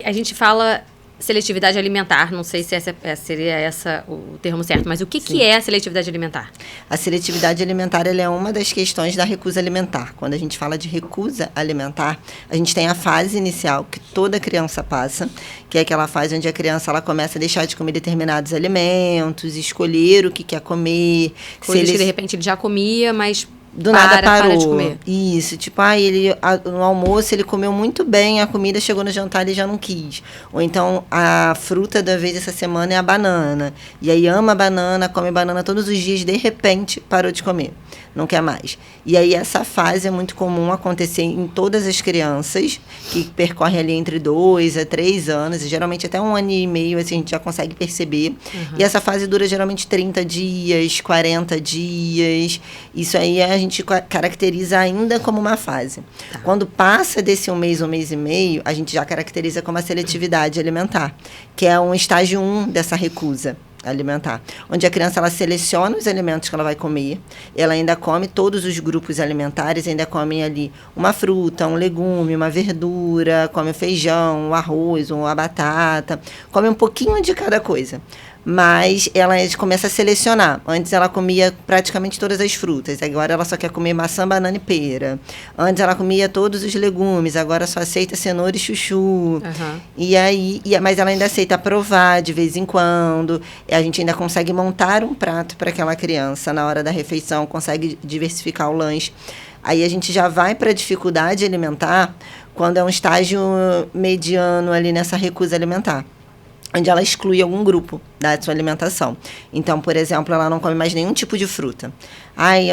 a gente fala seletividade alimentar, não sei se seria o termo certo, mas o que é a seletividade alimentar? A seletividade alimentar ela é uma das questões da recusa alimentar. Quando a gente fala de recusa alimentar, a gente tem a fase inicial que toda criança passa, que é aquela fase onde a criança ela começa a deixar de comer determinados alimentos, escolher o que quer comer. Coisas que de repente ele já comia, mas do nada parou. Para de comer. Isso, tipo, no almoço ele comeu muito bem, a comida chegou no jantar e ele já não quis. Ou então a fruta da vez essa semana é a banana. E aí ama a banana, come banana todos os dias, de repente parou de comer. Não quer mais. E aí essa fase é muito comum acontecer em todas as crianças que percorrem ali entre 2 a 3 anos, e geralmente até 1 ano e meio, assim, a gente já consegue perceber. E essa fase dura geralmente 30 dias, 40 dias. Isso aí a gente caracteriza ainda como uma fase. Tá. Quando passa desse 1 mês e meio, a gente já caracteriza como a seletividade alimentar, que é um estágio 1 dessa recusa alimentar, onde a criança ela seleciona os alimentos que ela vai comer, ela ainda come todos os grupos alimentares, ainda come ali uma fruta, um legume, uma verdura, come o feijão, o arroz, ou a batata, come um pouquinho de cada coisa. Mas ela começa a selecionar. Antes ela comia praticamente todas as frutas, agora ela só quer comer maçã, banana e pera. Antes ela comia todos os legumes, agora só aceita cenoura e chuchu. Mas ela ainda aceita provar de vez em quando. A gente ainda consegue montar um prato para aquela criança na hora da refeição, consegue diversificar o lanche. Aí a gente já vai para a dificuldade alimentar quando é um estágio mediano ali nessa recusa alimentar, onde ela exclui algum grupo da sua alimentação. Então, por exemplo, ela não come mais nenhum tipo de fruta.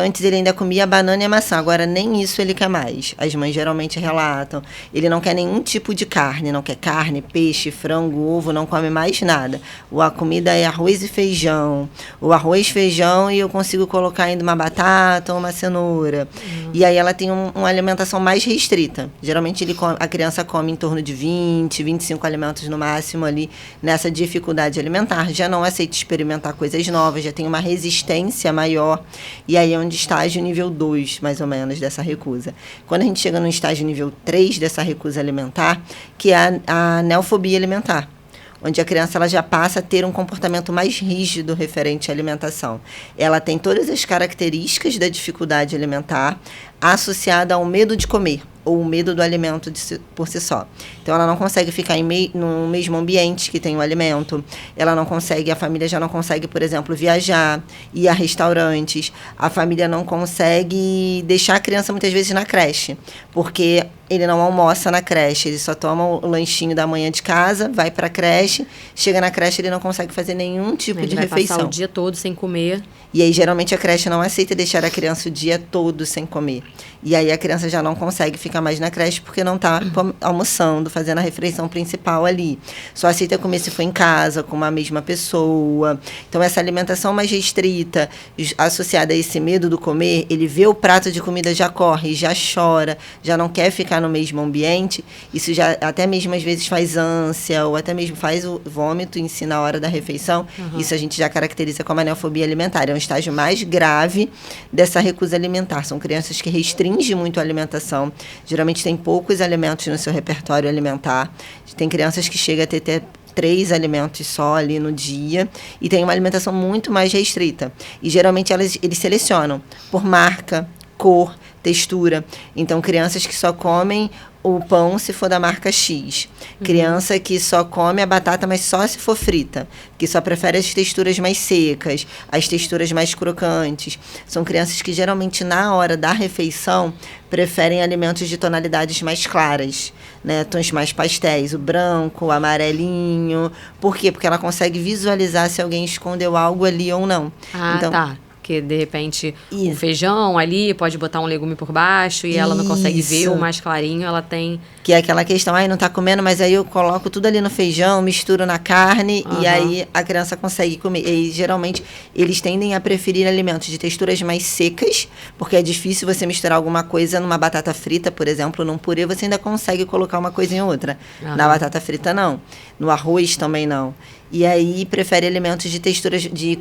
Antes ele ainda comia banana e maçã, agora nem isso ele quer mais. As mães geralmente relatam. Ele não quer nenhum tipo de carne, não quer carne, peixe, frango, ovo, não come mais nada. A comida é arroz e feijão. O arroz, feijão, e eu consigo colocar ainda uma batata ou uma cenoura. E aí ela tem uma alimentação mais restrita. Geralmente a criança come em torno de 20, 25 alimentos no máximo ali, nessa dificuldade alimentar. Já não aceita experimentar coisas novas, já tem uma resistência maior. E aí é um estágio nível 2, mais ou menos, dessa recusa. Quando a gente chega no estágio nível 3 dessa recusa alimentar, que é a neofobia alimentar, onde a criança ela já passa a ter um comportamento mais rígido referente à alimentação. Ela tem todas as características da dificuldade alimentar associada ao medo de comer, ou o medo do alimento por si só. Então, ela não consegue ficar no mesmo ambiente que tem o alimento. Ela não consegue, a família já não consegue, por exemplo, viajar, ir a restaurantes. A família não consegue deixar a criança, muitas vezes, na creche, porque ele não almoça na creche, ele só toma o lanchinho da manhã de casa, vai para a creche, chega na creche, ele não consegue fazer nenhum tipo de refeição. Ele vai passar o dia todo sem comer. E aí, geralmente, a creche não aceita deixar a criança o dia todo sem comer. E aí, a criança já não consegue ficar mais na creche porque não está almoçando, fazendo a refeição principal ali. Só aceita comer se for em casa, com uma mesma pessoa. Então, essa alimentação mais restrita, associada a esse medo do comer, ele vê o prato de comida, já corre, já chora, já não quer ficar no mesmo ambiente. Isso já até mesmo, às vezes, faz ânsia, ou até mesmo faz o vômito em si na hora da refeição. Isso a gente já caracteriza como a neofobia alimentar. É um estágio mais grave dessa recusa alimentar. São crianças que restringem muito a alimentação. Geralmente tem poucos alimentos no seu repertório alimentar. Tem crianças que chegam a ter 3 alimentos só ali no dia e tem uma alimentação muito mais restrita. E geralmente eles selecionam por marca, cor, textura. Então, crianças que só comem o pão se for da marca X. Criança que só come a batata, mas só se for frita. Que só prefere as texturas mais secas, as texturas mais crocantes. São crianças que geralmente na hora da refeição preferem alimentos de tonalidades mais claras, né? Tons mais pastéis, o branco, o amarelinho. Por quê? Porque ela consegue visualizar se alguém escondeu algo ali ou não. Então, tá. Porque, de repente, o feijão ali, pode botar um legume por baixo e ela não consegue ver o mais clarinho, ela tem... Que é aquela questão, não tá comendo, mas aí eu coloco tudo ali no feijão, misturo na carne e aí a criança consegue comer. E, geralmente, eles tendem a preferir alimentos de texturas mais secas, porque é difícil você misturar alguma coisa numa batata frita, por exemplo, num purê, você ainda consegue colocar uma coisa em outra. Na batata frita, não. No arroz também não. E aí prefere alimentos de texturas de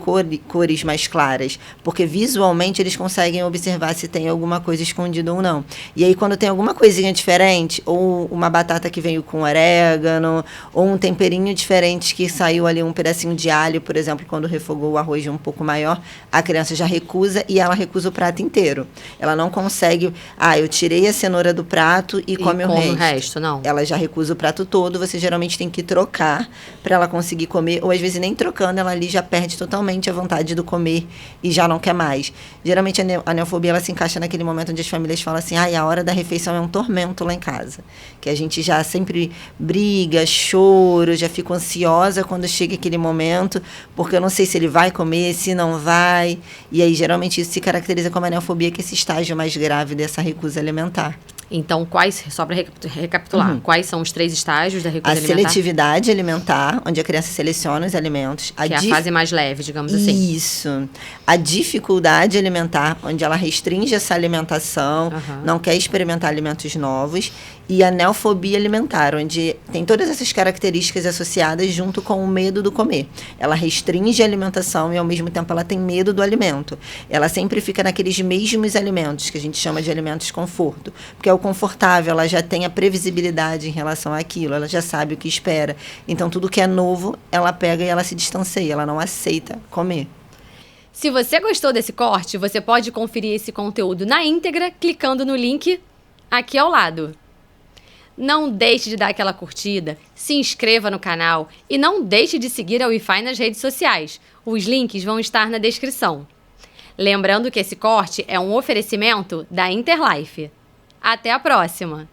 cores mais claras, porque visualmente eles conseguem observar se tem alguma coisa escondida ou não. E aí quando tem alguma coisinha diferente, ou uma batata que veio com orégano, ou um temperinho diferente que saiu ali um pedacinho de alho, por exemplo, quando refogou o arroz um pouco maior, a criança já recusa e ela recusa o prato inteiro. Ela não consegue, eu tirei a cenoura do prato e come o resto. Não. Ela já recusa o prato todo, você geralmente tem que trocar para ela conseguir comer, ou às vezes nem trocando, ela ali já perde totalmente a vontade do comer e já não quer mais. Geralmente a neofobia ela se encaixa naquele momento onde as famílias falam assim, a hora da refeição é um tormento lá em casa, que a gente já sempre briga, choro, já fico ansiosa quando chega aquele momento, porque eu não sei se ele vai comer, se não vai, e aí geralmente isso se caracteriza como a neofobia, que é esse estágio mais grave dessa recusa alimentar. Então, só para recapitular, quais são os 3 estágios da recusa alimentar? A seletividade alimentar, onde a criança seleciona os alimentos. Que é a fase mais leve, digamos assim. Isso. A dificuldade alimentar, onde ela restringe essa alimentação, não quer experimentar alimentos novos. E a neofobia alimentar, onde tem todas essas características associadas junto com o medo do comer. Ela restringe a alimentação e, ao mesmo tempo, ela tem medo do alimento. Ela sempre fica naqueles mesmos alimentos, que a gente chama de alimentos conforto. Porque é o confortável, ela já tem a previsibilidade em relação àquilo, ela já sabe o que espera. Então, tudo que é novo, ela pega e ela se distancia, ela não aceita comer. Se você gostou desse corte, você pode conferir esse conteúdo na íntegra clicando no link aqui ao lado. Não deixe de dar aquela curtida, se inscreva no canal e não deixe de seguir a Wi-Fi nas redes sociais. Os links vão estar na descrição. Lembrando que esse corte é um oferecimento da Interlife. Até a próxima!